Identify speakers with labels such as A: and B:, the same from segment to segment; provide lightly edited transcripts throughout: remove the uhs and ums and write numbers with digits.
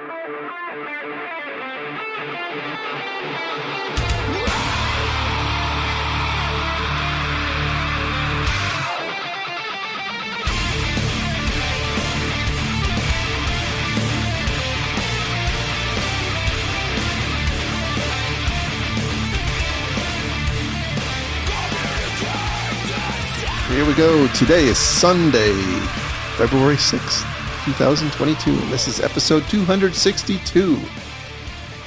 A: Here we go. Today is Sunday, February 6th, 2022, and this is episode 262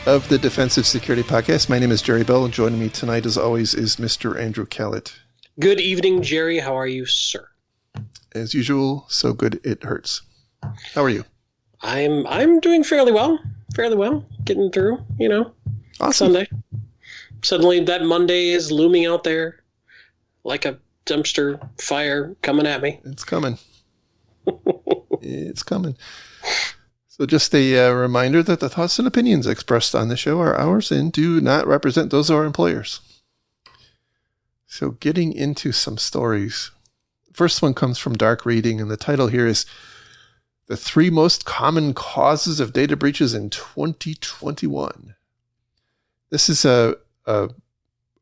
A: of the Defensive Security Podcast. My name is Jerry Bell, and joining me tonight, as always, is Mr. Andrew Kellett.
B: Good evening, Jerry. How are you, sir?
A: As usual, so good it hurts. How are you?
B: I'm doing fairly well. Getting through,
A: Awesome.
B: Sunday. Suddenly that Monday is looming out there like a dumpster fire coming at me.
A: It's coming. It's coming. So just a reminder that the thoughts and opinions expressed on the show are ours and do not represent those of our employers. So getting into some stories. First one comes from Dark Reading, and the title here is The 3 Most Common Causes of Data Breaches in 2021. This is a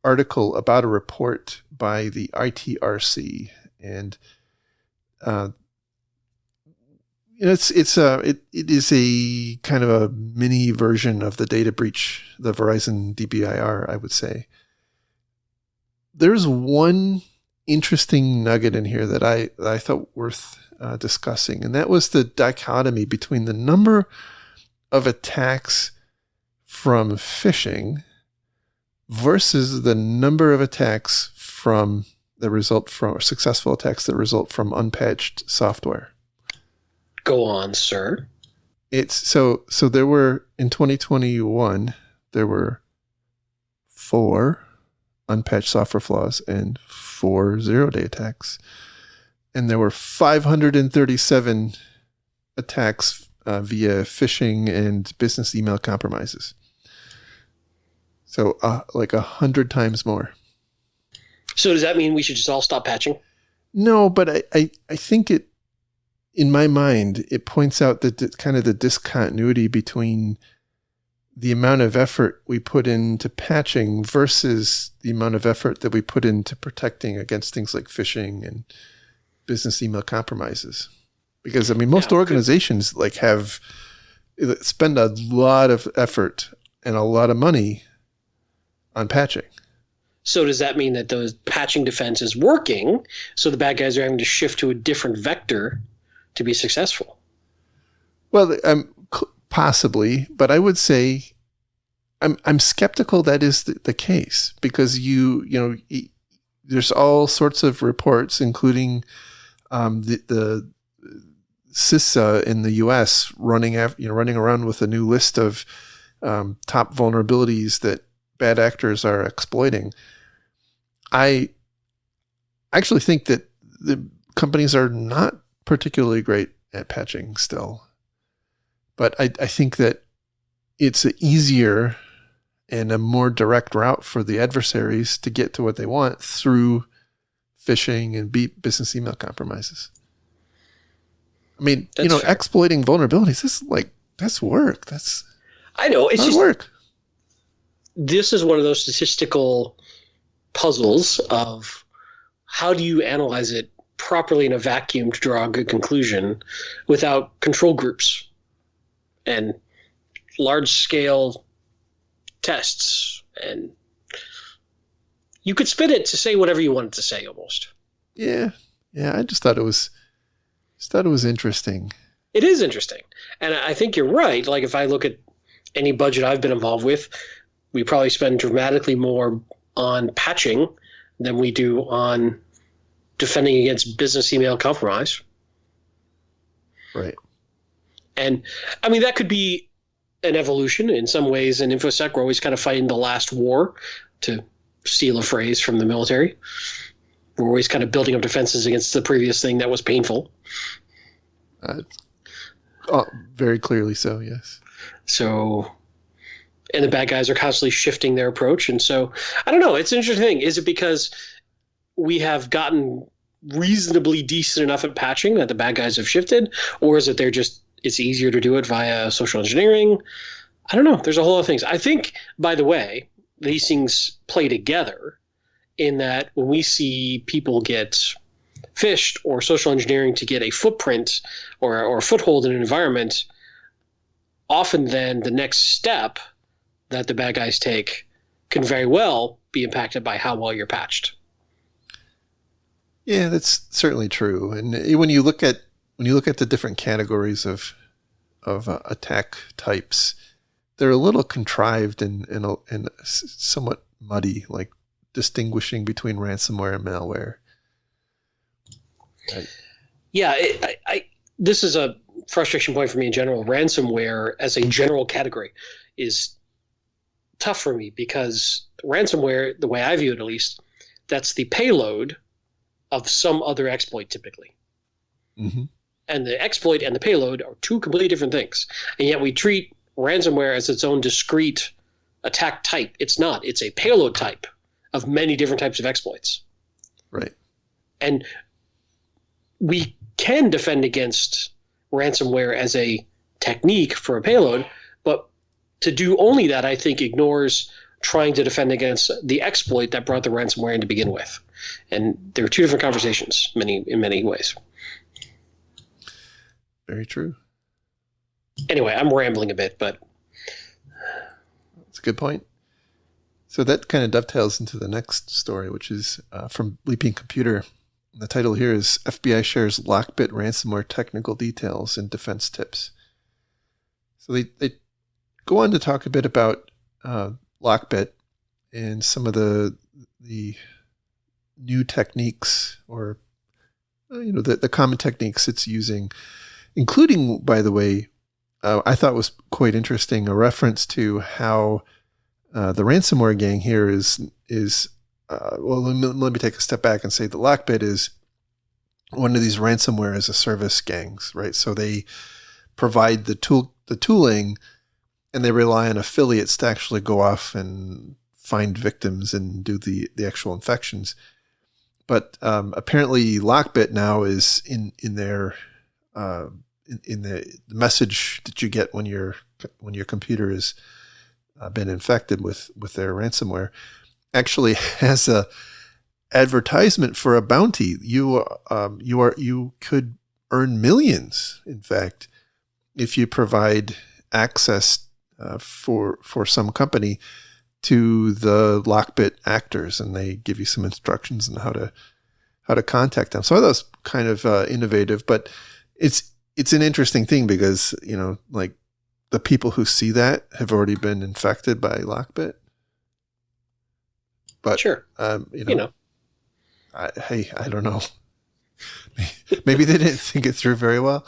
A: article about a report by the ITRC, and it is a kind of a mini version of the data breach, the Verizon DBIR, I would say. There's one interesting nugget in here that I thought worth discussing, and that was the dichotomy between the number of attacks from phishing versus the number of attacks successful attacks that result from unpatched software.
B: Go on, sir.
A: So there were, in 2021, there were 4 unpatched software flaws and 4 zero-day attacks. And there were 537 attacks via phishing and business email compromises. So like 100 times more.
B: So does that mean we should just all stop patching?
A: No, but I think it, in my mind, it points out that kind of the discontinuity between the amount of effort we put into patching versus the amount of effort that we put into protecting against things like phishing and business email compromises. Because, I mean, most organizations spend a lot of effort and a lot of money on patching.
B: So does that mean that the patching defense is working, so the bad guys are having to shift to a different vector to be successful?
A: Well, possibly, but I would say I'm skeptical that is the case, because there's all sorts of reports, including the CISA in the U.S. running around with a new list of top vulnerabilities that bad actors are exploiting. I actually think that the companies are not particularly great at patching still. But I think that it's an easier and a more direct route for the adversaries to get to what they want through phishing and business email compromises. I mean, fair. Exploiting vulnerabilities, that's work.
B: I know. It's
A: hard work.
B: This is one of those statistical puzzles of how do you analyze it properly in a vacuum to draw a good conclusion without control groups and large-scale tests. And you could spin it to say whatever you wanted to say almost.
A: Yeah. I just thought it was interesting.
B: It is interesting. And I think you're right. Like, if I look at any budget I've been involved with, we probably spend dramatically more on patching than we do on defending against business email compromise.
A: Right.
B: And I mean, that could be an evolution in some ways. In InfoSec, we're always kind of fighting the last war, to steal a phrase from the military. We're always kind of building up defenses against the previous thing that was painful.
A: Very clearly so, yes.
B: So, and the bad guys are constantly shifting their approach. And so, I don't know, it's an interesting thing. Is it because we have gotten reasonably decent enough at patching that the bad guys have shifted? Or is it they're just it's easier to do it via social engineering. I don't know. There's a whole lot of things. I think, by the way, these things play together in that when we see people get phished or social engineering to get a footprint or a foothold in an environment, often then the next step that the bad guys take can very well be impacted by how well you're patched.
A: Yeah, that's certainly true. And when you look at the different categories of attack types, they're a little contrived and somewhat muddy, like distinguishing between ransomware and malware. Right.
B: Yeah, this is a frustration point for me in general. Ransomware as a general category is tough for me because ransomware, the way I view it at least, that's the payload of some other exploit typically.
A: Mm-hmm.
B: And the exploit and the payload are two completely different things. And yet we treat ransomware as its own discrete attack type. It's not. It's a payload type of many different types of exploits.
A: Right.
B: And we can defend against ransomware as a technique for a payload, but to do only that, I think, ignores trying to defend against the exploit that brought the ransomware in to begin with. And there are two different conversations in many ways.
A: Very true.
B: Anyway, I'm rambling a bit, but
A: that's a good point. So that kind of dovetails into the next story, which is from Leaping Computer. The title here is FBI shares Lockbit ransomware technical details and defense tips. So they go on to talk a bit about Lockbit and some of the new techniques or the common techniques it's using, including, by the way, I thought was quite interesting, a reference to how the ransomware gang here is well, let me take a step back and say the Lockbit is one of these ransomware as a service gangs, right? So they provide the tooling, and they rely on affiliates to actually go off and find victims and do the actual infections. But apparently, Lockbit now is in their in the message that you get when your computer has been infected with their ransomware, actually has a advertisement for a bounty. You could earn millions, in fact, if you provide access for some company to the Lockbit actors, and they give you some instructions on how to contact them. So that was kind of innovative, but it's an interesting thing because like the people who see that have already been infected by Lockbit. But
B: sure,
A: I don't know. Maybe they didn't think it through very well.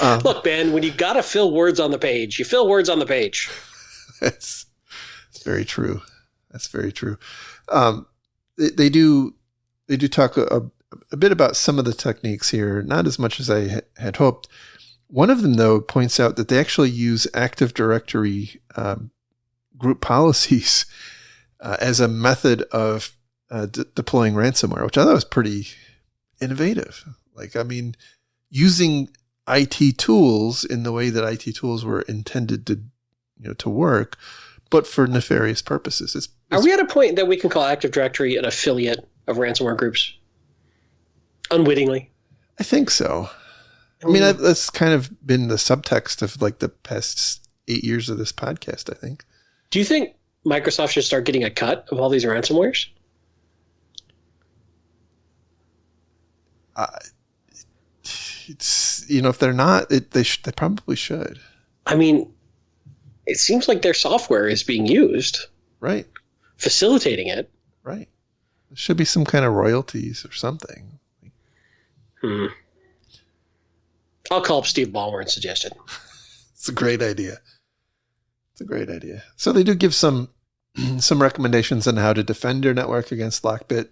B: Look, Ben, when you got to fill words on the page, you fill words on the page.
A: That's very true. That's very true. They do talk a bit about some of the techniques here, not as much as I had hoped. One of them, though, points out that they actually use Active Directory group policies as a method of deploying ransomware, which I thought was pretty innovative. Like, I mean, using IT tools in the way that IT tools were intended to work, but for nefarious purposes.
B: Are we at a point that we can call Active Directory an affiliate of ransomware groups? Unwittingly?
A: I think so. I mean, that's kind of been the subtext of like the past 8 years of this podcast, I think.
B: Do you think Microsoft should start getting a cut of all these ransomwares?
A: It's if they're not, they probably should.
B: I mean, it seems like their software is being used,
A: right?
B: Facilitating it,
A: right? There should be some kind of royalties or something.
B: I'll call up Steve Ballmer and suggest it.
A: It's a great idea. So they do give some recommendations on how to defend your network against Lockbit,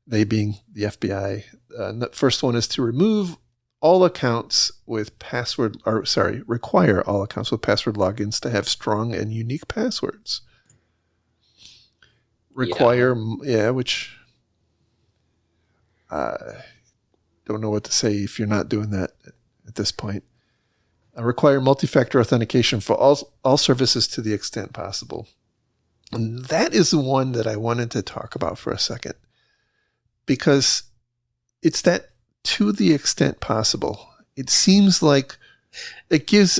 A: they being the FBI. The first one is to require all accounts with password logins to have strong and unique passwords. Which I don't know what to say if you're not doing that at this point. Require multi-factor authentication for all services to the extent possible. And that is the one that I wanted to talk about for a second, because it's that to the extent possible. It seems like it gives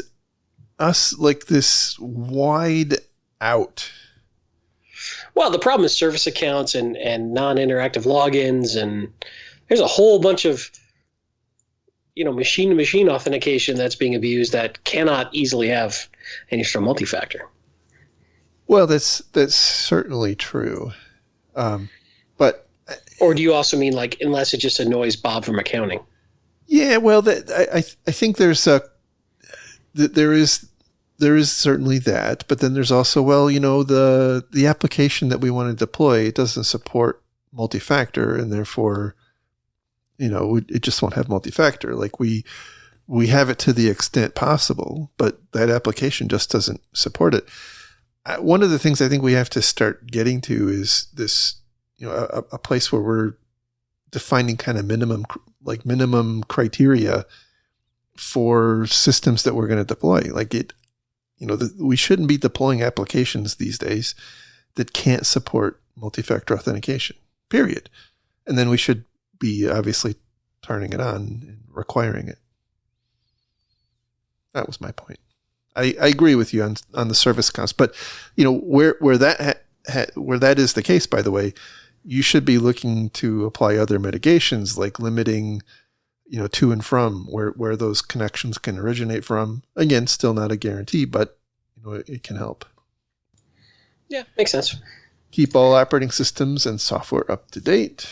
A: us like this wide out.
B: Well, the problem is service accounts and non-interactive logins, and there's a whole bunch of machine-to-machine authentication that's being abused that cannot easily have any sort of multi-factor.
A: Well, that's certainly true, but
B: or do you also mean like unless it just annoys Bob from accounting?
A: Yeah, well, I think there is certainly that, but then there's also the application that we want to deploy, it doesn't support multi-factor, and therefore it just won't have multi-factor. Like we have it to the extent possible, but that application just doesn't support it. One of the things I think we have to start getting to is this, a place where we're defining kind of minimum criteria for systems that we're going to deploy. Like we shouldn't be deploying applications these days that can't support multi-factor authentication, period. And then we should be obviously turning it on and requiring it. That was my point. I agree with you on the service accounts, but where that is the case, by the way, you should be looking to apply other mitigations like limiting, to and from where those connections can originate from. Again, still not a guarantee, but it can help.
B: Yeah, makes sense.
A: Keep all operating systems and software up to date.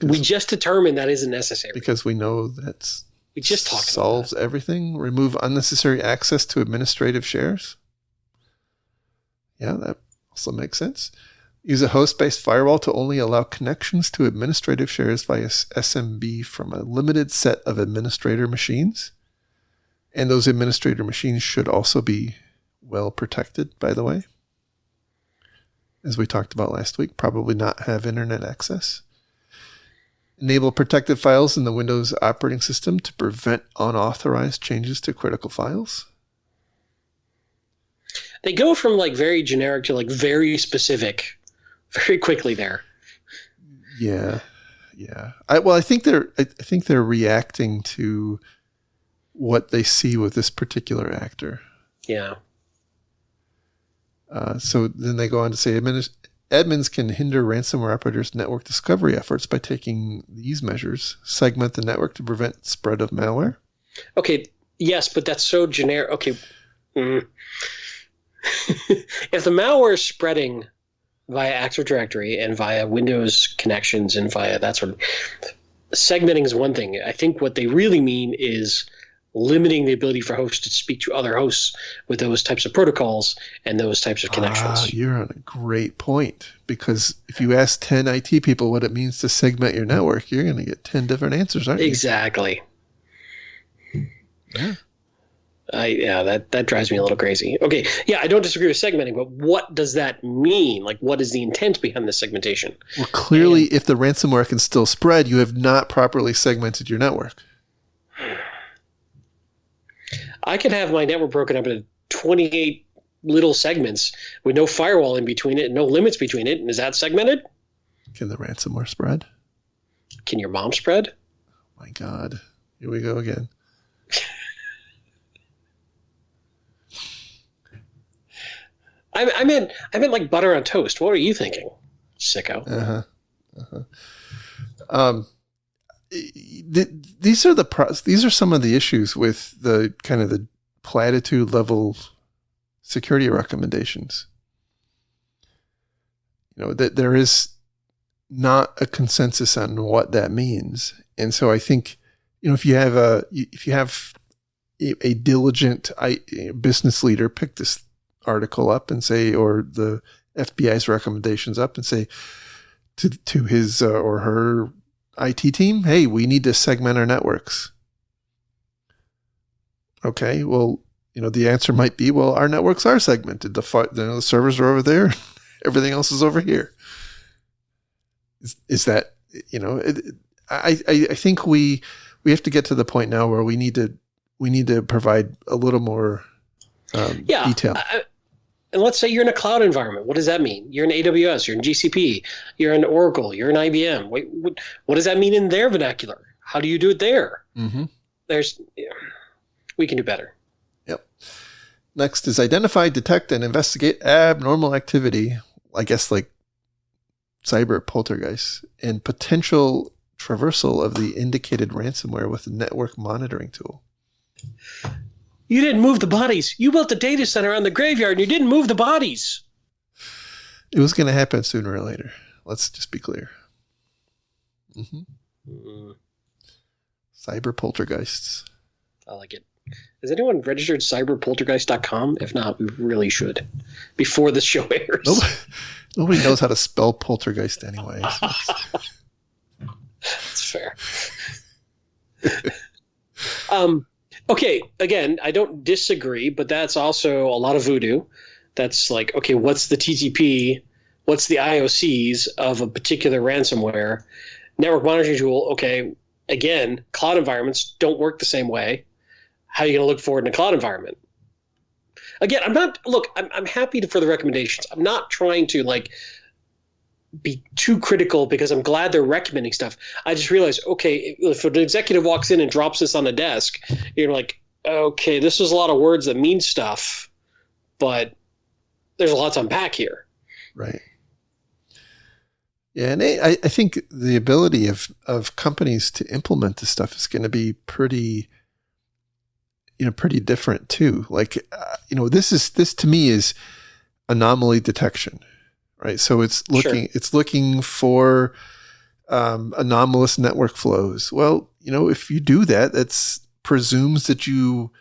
B: We just determined that isn't necessary.
A: Because we know
B: we just talked
A: solves
B: about that.
A: Everything. Remove unnecessary access to administrative shares. Yeah, that also makes sense. Use a host-based firewall to only allow connections to administrative shares via SMB from a limited set of administrator machines. And those administrator machines should also be well protected, by the way. As we talked about last week, probably not have internet access. Enable protected files in the Windows operating system to prevent unauthorized changes to critical files.
B: They go from like very generic to like very specific very quickly there.
A: Yeah. I think they're reacting to what they see with this particular actor.
B: Yeah.
A: So then they go on to say admins can hinder ransomware operators' network discovery efforts by taking these measures. Segment the network to prevent spread of malware.
B: Okay. Yes, but that's so generic. Okay. If the malware is spreading via Active Directory and via Windows connections and via that sort of segmenting is one thing. I think what they really mean is limiting the ability for hosts to speak to other hosts with those types of protocols and those types of connections.
A: You're on a great point, because if you ask 10 IT people what it means to segment your network, you're going to get 10 different answers, aren't you?
B: Exactly.
A: Yeah.
B: That drives me a little crazy. Okay, yeah, I don't disagree with segmenting, but what does that mean? Like, what is the intent behind the segmentation?
A: Well, clearly, if the ransomware can still spread, you have not properly segmented your network.
B: I can have my network broken up into 28 little segments with no firewall in between it and no limits between it. And is that segmented?
A: Can the ransomware spread?
B: Can your mom spread?
A: Oh my God. Here we go again.
B: I meant like butter on toast. What are you thinking, sicko?
A: These are some of the issues with the kind of the platitude level security recommendations. That there is not a consensus on what that means, and so I think if you have a diligent business leader pick this article up and say, or the FBI's recommendations up and say to his or her IT team, hey, we need to segment our networks. Okay, well, the answer might be, well, our networks are segmented. The servers are over there, everything else is over here. Is that, I think we we have to get to the point now where we need to provide a little more detail.
B: And let's say you're in a cloud environment. What does that mean? You're in AWS, you're in GCP, you're in Oracle, you're in IBM. What does that mean in their vernacular? How do you do it there?
A: Mm-hmm.
B: We can do better.
A: Yep. Next is identify, detect, and investigate abnormal activity, I guess like cyber poltergeist, and potential traversal of the indicated ransomware with a network monitoring tool.
B: You didn't move the bodies. You built a data center on the graveyard and you didn't move the bodies.
A: It was going to happen sooner or later. Let's just be clear. Mm-hmm. Cyber poltergeists.
B: I like it. Has anyone registered cyberpoltergeist.com? If not, we really should. Before the show airs.
A: Nobody knows how to spell poltergeist anyway.
B: That's fair. Okay, again, I don't disagree, but that's also a lot of voodoo. That's like, okay, what's the TTP? What's the IOCs of a particular ransomware? Network monitoring tool, okay, again, cloud environments don't work the same way. How are you going to look for it in a cloud environment? Again, I'm happy for the recommendations. I'm not trying to be too critical because I'm glad they're recommending stuff. I just realized, okay, if an executive walks in and drops this on a desk, you're like, okay, this is a lot of words that mean stuff, but there's a lot to unpack here.
A: Right. Yeah, and I think the ability of companies to implement this stuff is going to be pretty different too. This to me is anomaly detection. Right. So it's looking for anomalous network flows. Well, if you do that, that presumes that you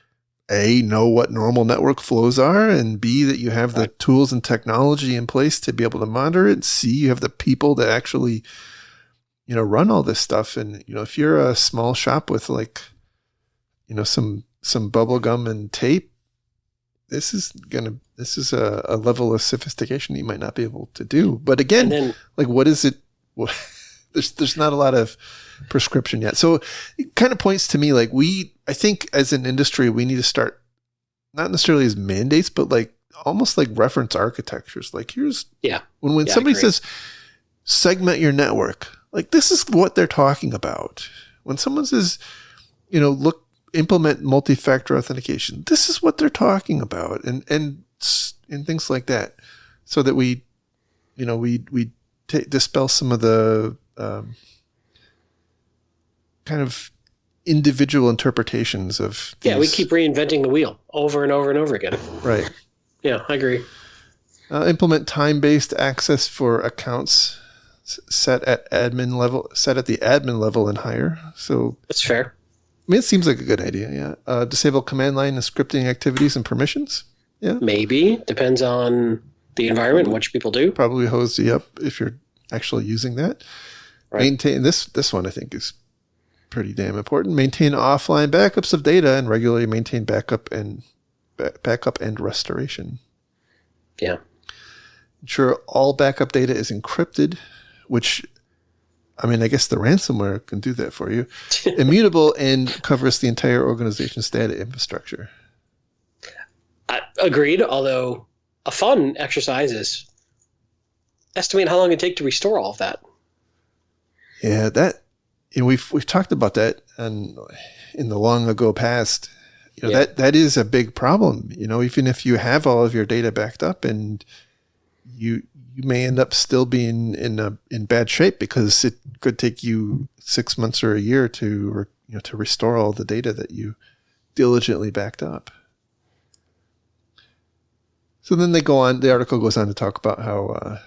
A: A, know what normal network flows are, and B, that you have the tools and technology in place to be able to monitor it, and C, you have the people that actually, run all this stuff. And, if you're a small shop with some bubble gum and tape, this is a level of sophistication you might not be able to do. But again, what is it? There's not a lot of prescription yet. So it kind of points to me I think as an industry, we need to start not necessarily as mandates, but almost like reference architectures. When somebody says segment your network, this is what they're talking about. When someone says, implement multi-factor authentication, this is what they're talking about, and things like that, so that we dispel some of the kind of individual interpretations of these.
B: We keep reinventing the wheel over and over and over again.
A: Right.
B: Yeah, I agree.
A: Implement time-based access for accounts set at the admin level and higher. So
B: that's fair.
A: It seems like a good idea, yeah. Disable command line and scripting activities and permissions. Yeah.
B: Maybe. Depends on the environment and what people do.
A: Probably hose you up if you're actually using that. Right. Maintain this one I think is pretty damn important. Maintain offline backups of data and regularly maintain backup and restoration.
B: Yeah.
A: Ensure all backup data is encrypted, which I guess the ransomware can do that for you. Immutable and covers the entire organization's data infrastructure.
B: Agreed, although a fun exercise is estimate how long it takes to restore all of that.
A: Yeah, we've talked about that in the long ago past. That is a big problem. Even if you have all of your data backed up, and you may end up still being in bad shape because it could take you 6 months or a year to restore all the data that you diligently backed up. So then the article goes on to talk about how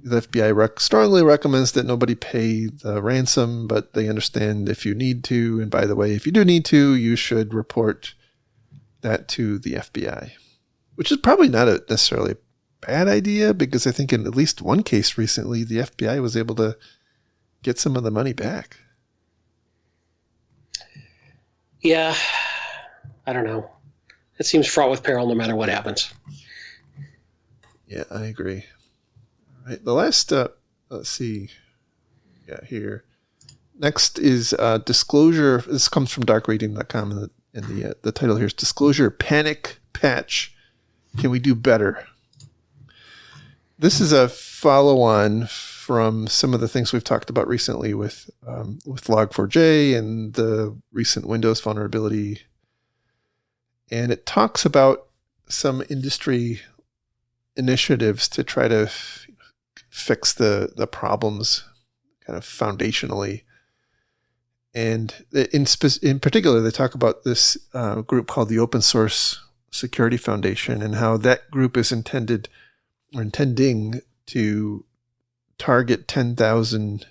A: the FBI strongly recommends that nobody pay the ransom, but they understand if you need to. And by the way, if you do need to, you should report that to the FBI, which is probably not necessarily bad idea, because I think in at least one case recently, the FBI was able to get some of the money back.
B: Yeah, I don't know. It seems fraught with peril no matter what happens.
A: Yeah, I agree. All right, the last, let's see, here. Next is disclosure. This comes from darkreading.com, and the title here is Disclosure Panic Patch. Can we do better? This is a follow-on from some of the things we've talked about recently with Log4j and the recent Windows vulnerability. And it talks about some industry initiatives to try to fix the problems kind of foundationally. And in particular, they talk about this group called the Open Source Security Foundation and how that group is intending to target 10,000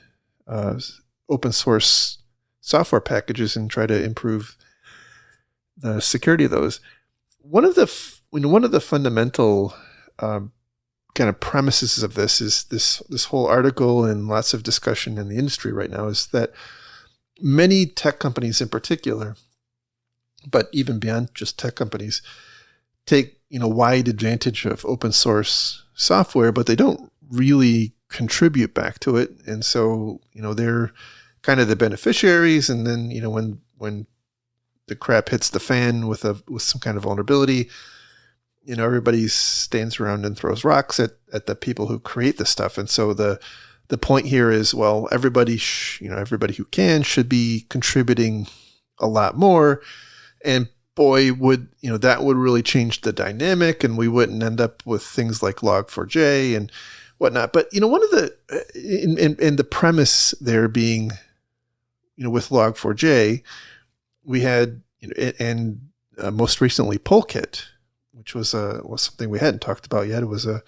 A: open source software packages and try to improve the security of those. One of the fundamental kind of premises of this is this whole article and lots of discussion in the industry right now is that many tech companies in particular, but even beyond just tech companies, take wide advantage of open source software, but they don't really contribute back to it. And so, they're kind of the beneficiaries. And then, when the crap hits the fan with some kind of vulnerability, everybody stands around and throws rocks at the people who create the stuff. And so the point here is, well, everybody who can should be contributing a lot more. And boy, that would really change the dynamic, and we wouldn't end up with things like Log4j and whatnot. But one of the and the premise there being, with Log4j, we had most recently Polkit, which was something we hadn't talked about yet. It was a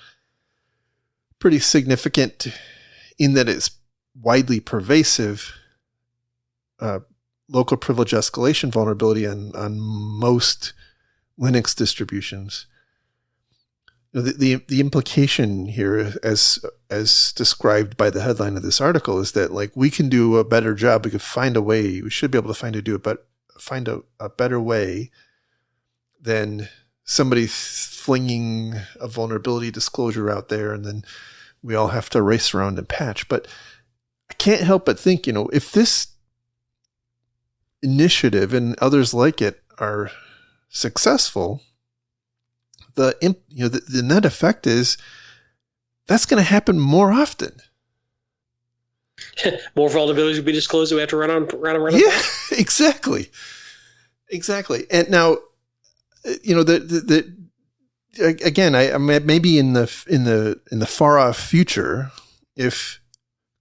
A: pretty significant in that it's widely pervasive local privilege escalation vulnerability on most Linux distributions. The implication here, as described by the headline of this article, is that we can do a better job. We could find a way. We should be able to find a better way than somebody flinging a vulnerability disclosure out there, and then we all have to race around and patch. But I can't help but think, if this initiative and others like it are successful, the net effect is that's going to happen more often.
B: More vulnerabilities will be disclosed. We have to run on.
A: Yeah, exactly. And now, again, I maybe in the far off future, if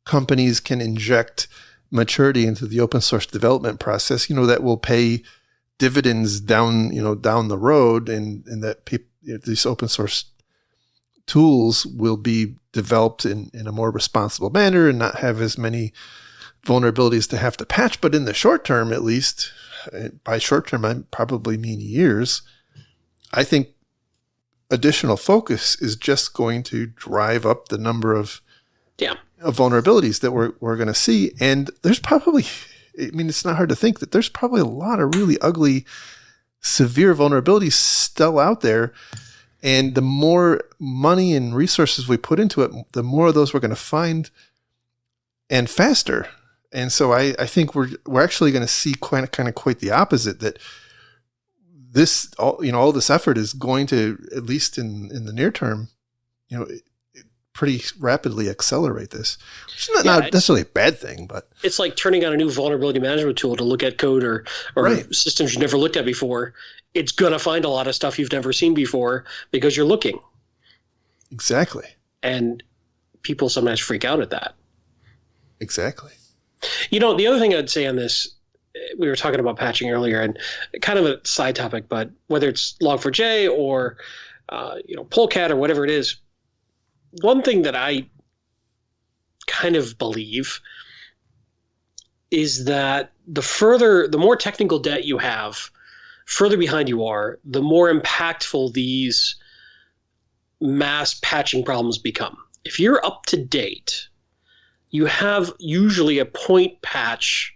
A: companies can inject maturity into the open source development process, that will pay dividends down the road, and that these open source tools will be developed in a more responsible manner and not have as many vulnerabilities to have to patch. But in the short term, at least, by short term, I probably mean years, I think additional focus is just going to drive up the number of vulnerabilities that we're going to see. And there's probably, it's not hard to think that there's probably a lot of really ugly, severe vulnerabilities still out there. And the more money and resources we put into it, the more of those we're going to find, and faster. And so I think we're actually going to see quite the opposite, that all this effort is going to, at least in the near term, pretty rapidly accelerate this. Which is not necessarily a bad thing, but
B: it's like turning on a new vulnerability management tool to look at code or
A: right.
B: systems you've never looked at before. It's going to find a lot of stuff you've never seen before because you're looking.
A: Exactly.
B: And people sometimes freak out at that.
A: Exactly.
B: The other thing I'd say on this, we were talking about patching earlier, and kind of a side topic, but whether it's Log4j or Polkit or whatever it is, one thing that I kind of believe is that the more technical debt you have, further behind you are, the more impactful these mass patching problems become. If you're up to date, you have usually a point patch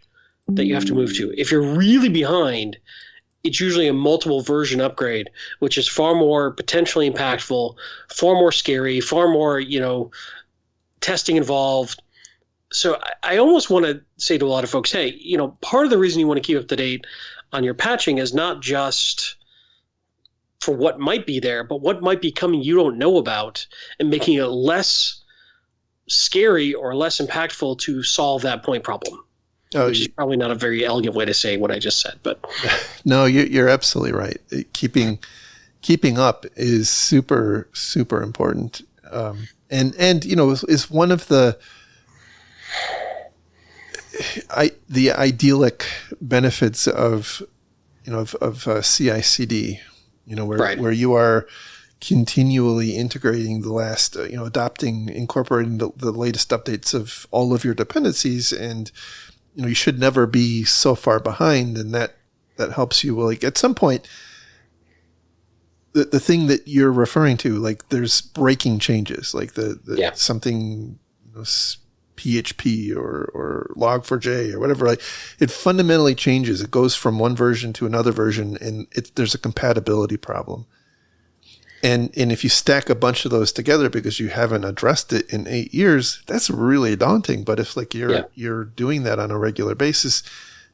B: that you have to move to. If you're really behind, it's usually a multiple version upgrade, which is far more potentially impactful, far more scary, far more, testing involved, So I almost want to say to a lot of folks, hey, part of the reason you want to keep up to date on your patching is not just for what might be there, but what might be coming you don't know about, and making it less scary or less impactful to solve that point problem. Which is probably not a very elegant way to say what I just said, but
A: no, you're absolutely right. Keeping up is super, super important. And is one of the idyllic benefits of CI/CD, where you are continually integrating the last, incorporating the latest updates of all of your dependencies, and you should never be so far behind, and that helps you. Like at some point, the thing that you're referring to, like there's breaking changes, like something PHP or Log4j or whatever, like it fundamentally changes. It goes from one version to another version, and there's a compatibility problem. And if you stack a bunch of those together because you haven't addressed it in 8 years, that's really daunting. But if you're doing that on a regular basis,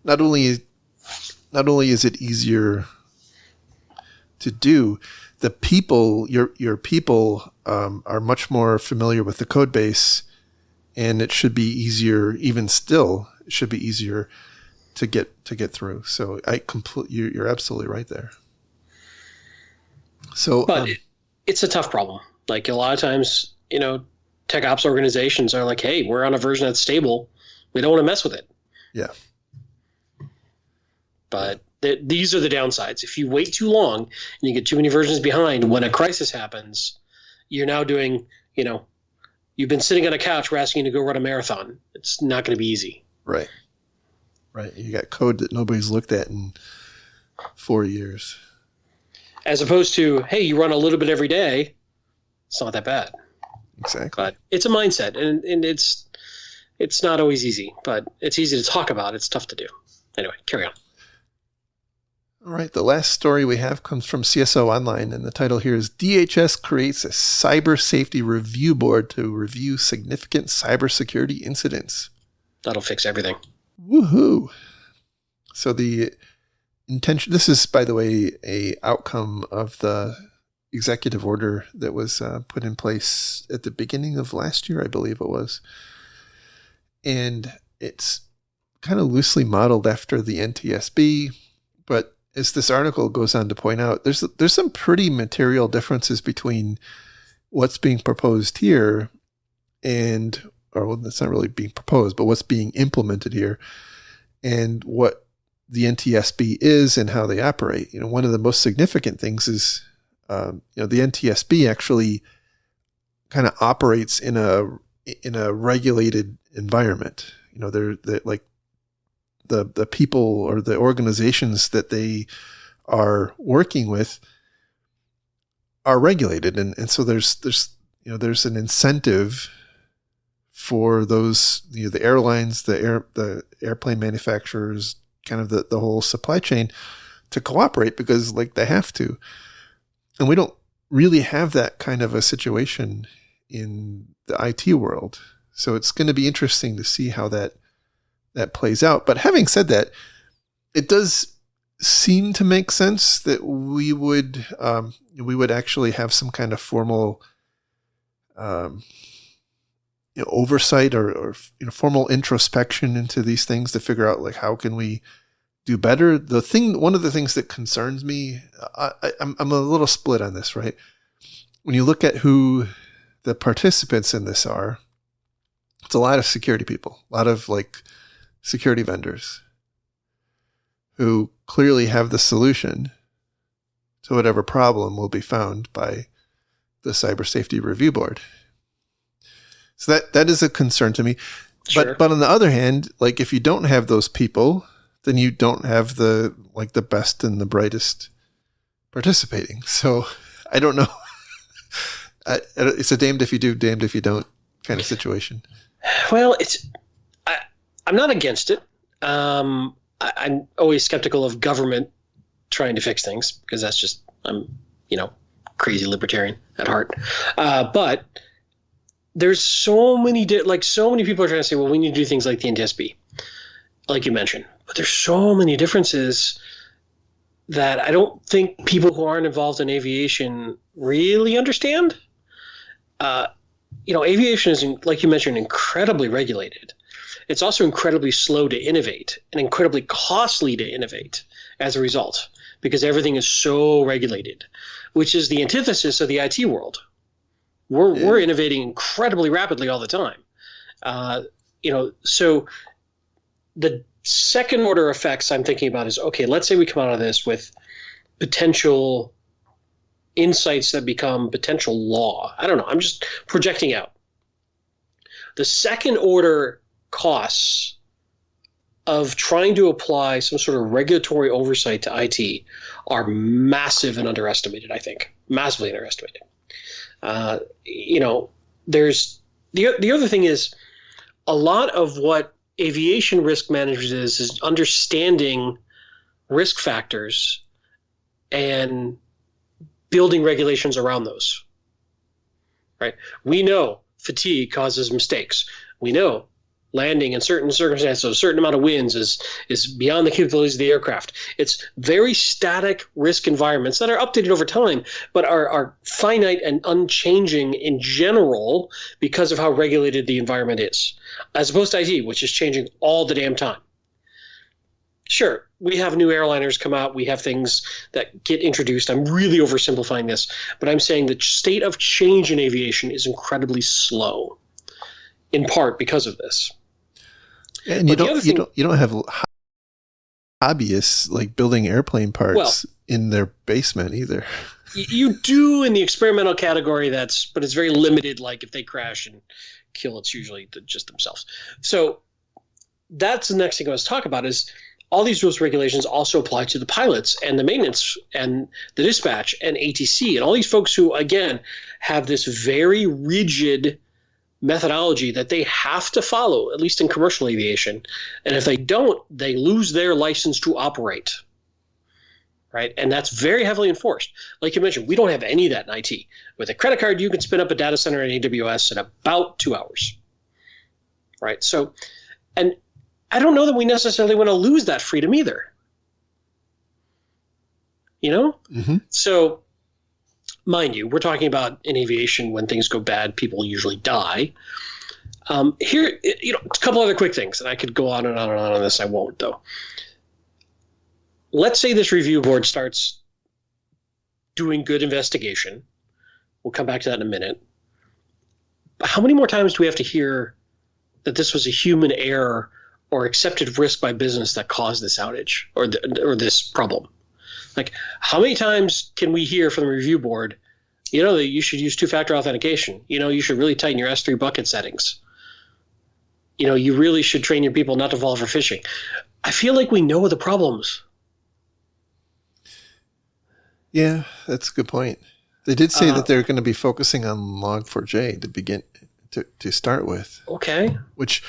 A: not only is it easier to do, the people, your people are much more familiar with the code base, and it should be easier. Even still, it should be easier to get through. So you're absolutely right there. So,
B: but it's a tough problem. Like a lot of times, tech ops organizations are like, "Hey, we're on a version that's stable. We don't want to mess with it."
A: Yeah.
B: But these are the downsides. If you wait too long and you get too many versions behind, when a crisis happens, you're now doing, you've been sitting on a couch. We're asking you to go run a marathon. It's not going to be easy.
A: Right. Right. You got code that nobody's looked at in 4 years.
B: As opposed to, hey, you run a little bit every day. It's not that bad.
A: Exactly.
B: But it's a mindset, and it's not always easy, but it's easy to talk about. It's tough to do. Anyway, carry on.
A: All right. The last story we have comes from CSO Online, and the title here is DHS creates a cyber safety review board to review significant cybersecurity incidents.
B: That'll fix everything.
A: Woohoo. So the intention, this is, by the way, a outcome of the executive order that was put in place at the beginning of last year, I believe it was. And it's kind of loosely modeled after the NTSB, but as this article goes on to point out, there's some pretty material differences between what's being proposed here that's not really being proposed, but what's being implemented here and what the NTSB is and how they operate. One of the most significant things is, the NTSB actually kind of operates in a regulated environment. They're like the people or the organizations that they are working with are regulated, and so there's an incentive for those, the airlines, the airplane manufacturers, kind of the whole supply chain to cooperate because they have to. And we don't really have that kind of a situation in the IT world. So it's going to be interesting to see how that plays out. But having said that, it does seem to make sense that we would actually have some kind of formal oversight or formal introspection into these things to figure out how can we do better. One of the things that concerns me, I'm a little split on this, right? When you look at who the participants in this are, it's a lot of security people, a lot of security vendors who clearly have the solution to whatever problem will be found by the Cyber Safety Review Board. So that is a concern to me.
B: Sure.
A: But on the other hand, if you don't have those people, then you don't have the best and the brightest participating. So I don't know. It's a damned if you do, damned if you don't kind of situation.
B: Well, I'm not against it. I'm always skeptical of government trying to fix things because that's just, I'm crazy libertarian at heart. But there's so many so many people are trying to say, well, we need to do things like the NTSB, like you mentioned, but there's so many differences that I don't think people who aren't involved in aviation really understand. Aviation is, like you mentioned, incredibly regulated. It's also incredibly slow to innovate and incredibly costly to innovate as a result, because everything is so regulated, which is the antithesis of the IT world. We're innovating incredibly rapidly all the time. So the second order effects I'm thinking about is, okay, let's say we come out of this with potential insights that become potential law. I don't know. I'm just projecting out. The second order costs of trying to apply some sort of regulatory oversight to IT are massive and underestimated, I think. Massively underestimated. There's the other thing is, a lot of what aviation risk management is understanding risk factors and building regulations around those. Right? We know fatigue causes mistakes. We know landing in certain circumstances, a certain amount of winds is beyond the capabilities of the aircraft. It's very static risk environments that are updated over time, but are finite and unchanging in general because of how regulated the environment is, as opposed to IT, which is changing all the damn time. Sure, we have new airliners come out. We have things that get introduced. I'm really oversimplifying this, but I'm saying the state of change in aviation is incredibly slow, in part because of this.
A: And you don't have hobbyists like building airplane parts in their basement either.
B: You do in the experimental category, but it's very limited. Like if they crash and kill, it's usually just themselves. So that's the next thing I was talking about is all these rules and regulations also apply to the pilots and the maintenance and the dispatch and ATC and all these folks who, again, have this very rigid methodology that they have to follow, at least in commercial aviation. And if they don't, they lose their license to operate. Right? And that's very heavily enforced. Like you mentioned, we don't have any of that in IT. With a credit card, you can spin up a data center in AWS in about 2 hours. Right? So, and I don't know that we necessarily want to lose that freedom either.
A: Mm-hmm.
B: So, mind you, we're talking about in aviation, when things go bad, people usually die. Here, a couple other quick things, and I could go on and on and on this. I won't, though. Let's say this review board starts doing good investigation. We'll come back to that in a minute. How many more times do we have to hear that this was a human error or accepted risk by business that caused this outage or this problem? Like, how many times can we hear from the review board, that you should use two-factor authentication? You should really tighten your S3 bucket settings. You really should train your people not to fall for phishing. I feel like we know the problems.
A: Yeah, that's a good point. They did say that they're going to be focusing on Log4j to begin to start with.
B: Okay.
A: Which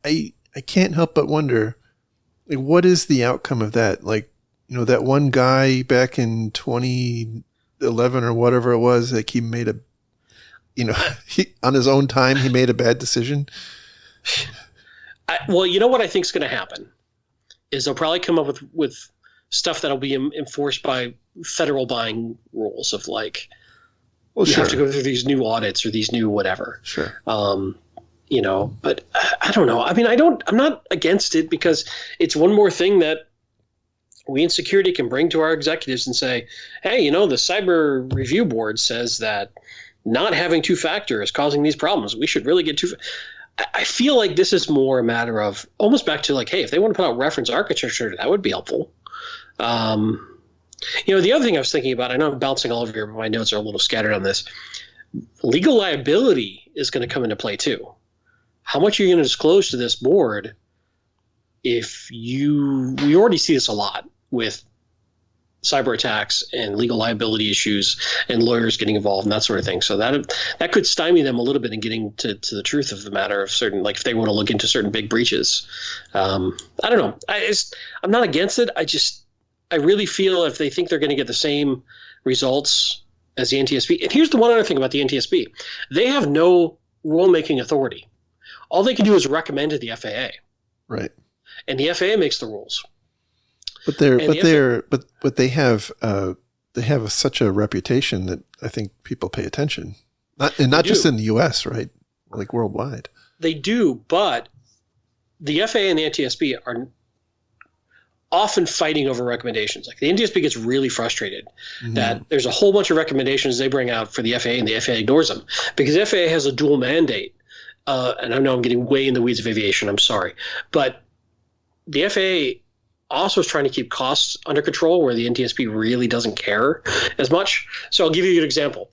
A: I can't help but wonder, like, what is the outcome of that? Like, that one guy back in 2011 or whatever it was, like he made on his own time, he made a bad decision.
B: Well, what I think is going to happen is they'll probably come up with stuff that'll be enforced by federal buying rules of like, you have to go through these new audits or these new whatever.
A: Sure.
B: But I don't know. I mean, I'm not against it because it's one more thing that we in security can bring to our executives and say, hey, the cyber review board says that not having two-factor is causing these problems. We should really get I feel like this is more a matter of almost back to like, hey, if they want to put out reference architecture, that would be helpful. The other thing I was thinking about, I know I'm bouncing all over here, but my notes are a little scattered on this. Legal liability is going to come into play too. How much are you going to disclose to this board we already see this a lot with cyber attacks and legal liability issues and lawyers getting involved and that sort of thing. So that could stymie them a little bit in getting to the truth of the matter of certain, like if they want to look into certain big breaches. I don't know. I'm not against it. I really feel if they think they're going to get the same results as the NTSB. And here's the one other thing about the NTSB. They have no rulemaking authority. All they can do is recommend to the FAA.
A: Right.
B: And the FAA makes the rules.
A: But they have such a reputation that I think people pay attention. Not just in the US, right? Like worldwide.
B: They do, but the FAA and the NTSB are often fighting over recommendations. Like the NTSB gets really frustrated that there's a whole bunch of recommendations they bring out for the FAA and the FAA ignores them because the FAA has a dual mandate. And I know I'm getting way in the weeds of aviation. I'm sorry. But the FAA also is trying to keep costs under control where the NTSB really doesn't care as much. So I'll give you an example.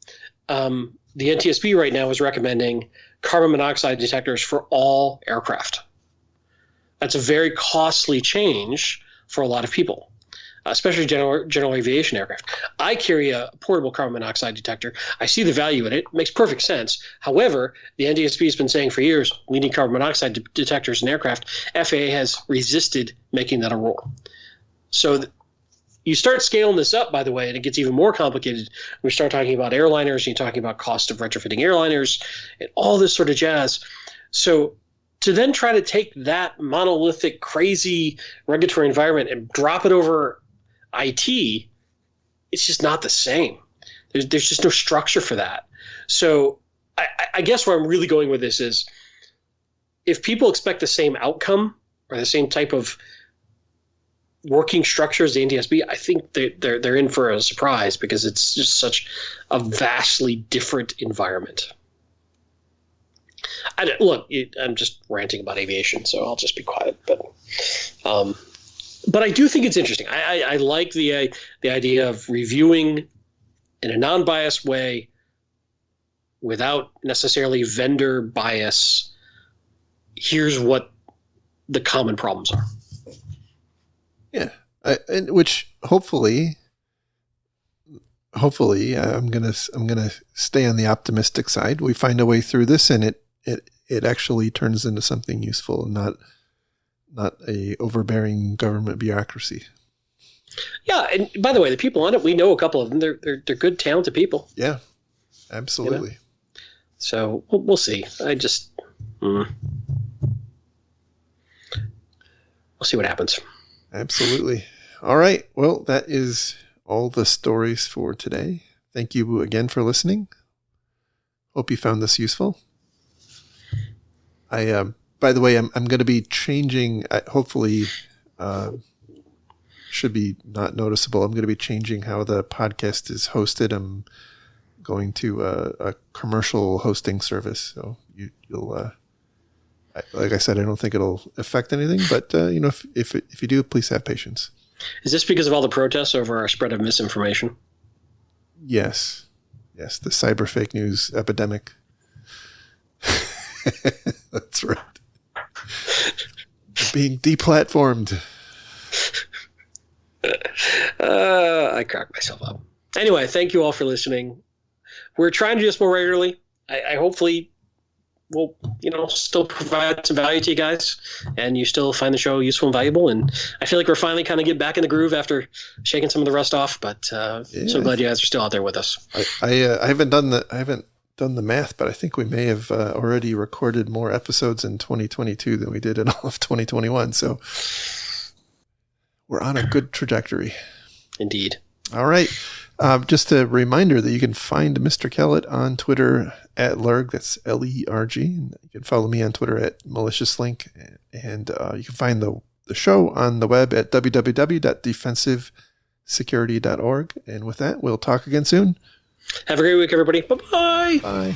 B: The NTSB right now is recommending carbon monoxide detectors for all aircraft. That's a very costly change for a lot of people, especially general aviation aircraft. I carry a portable carbon monoxide detector. I see the value in it. It makes perfect sense. However, the NTSB has been saying for years, we need carbon monoxide detectors in aircraft. FAA has resisted making that a rule. So you start scaling this up, by the way, and it gets even more complicated. We start talking about airliners, and you're talking about cost of retrofitting airliners, and all this sort of jazz. So to then try to take that monolithic, crazy regulatory environment and drop it over IT, it's just not the same. There's just no structure for that. So I guess where I'm really going with this is if people expect the same outcome or the same type of working structure as the NTSB, I think they're in for a surprise because it's just such a vastly different environment. I'm just ranting about aviation, so I'll just be quiet. But I do think it's interesting. I like the idea of reviewing in a non-biased way without necessarily vendor bias. Here's what the common problems are.
A: Yeah, and which hopefully, I'm gonna stay on the optimistic side. We find a way through this, and it actually turns into something useful, and not a overbearing government bureaucracy.
B: Yeah, and by the way, the people on it, we know a couple of them. They're good, talented people.
A: Yeah, absolutely.
B: You know? So we'll see. We'll see what happens.
A: Absolutely. All right. Well, that is all the stories for today. Thank you again for listening. Hope you found this useful. By the way, I'm going to be changing, hopefully, should be not noticeable. I'm going to be changing how the podcast is hosted. I'm going to a commercial hosting service. So you'll, like I said, I don't think it'll affect anything, but if you do, please have patience.
B: Is this because of all the protests over our spread of misinformation?
A: Yes, the cyber fake news epidemic. That's right. Being deplatformed.
B: I cracked myself up. Anyway, thank you all for listening. We're trying to do this more regularly. I hopefully will, still provide some value to you guys, and you still find the show useful and valuable. And I feel like we're finally kind of getting back in the groove after shaking some of the rust off. But so glad you guys are still out there with us.
A: I haven't done the math, but I think we may have already recorded more episodes in 2022 than we did in all of 2021. So we're on a good trajectory.
B: Indeed.
A: All right. Just a reminder that you can find Mr. Kellett on Twitter at Lerg. That's LERG. And you can follow me on Twitter at maliciousLink. And you can find the show on the web at www.defensivesecurity.org. And with that, we'll talk again soon.
B: Have a great week, everybody. Bye-bye.
A: Bye.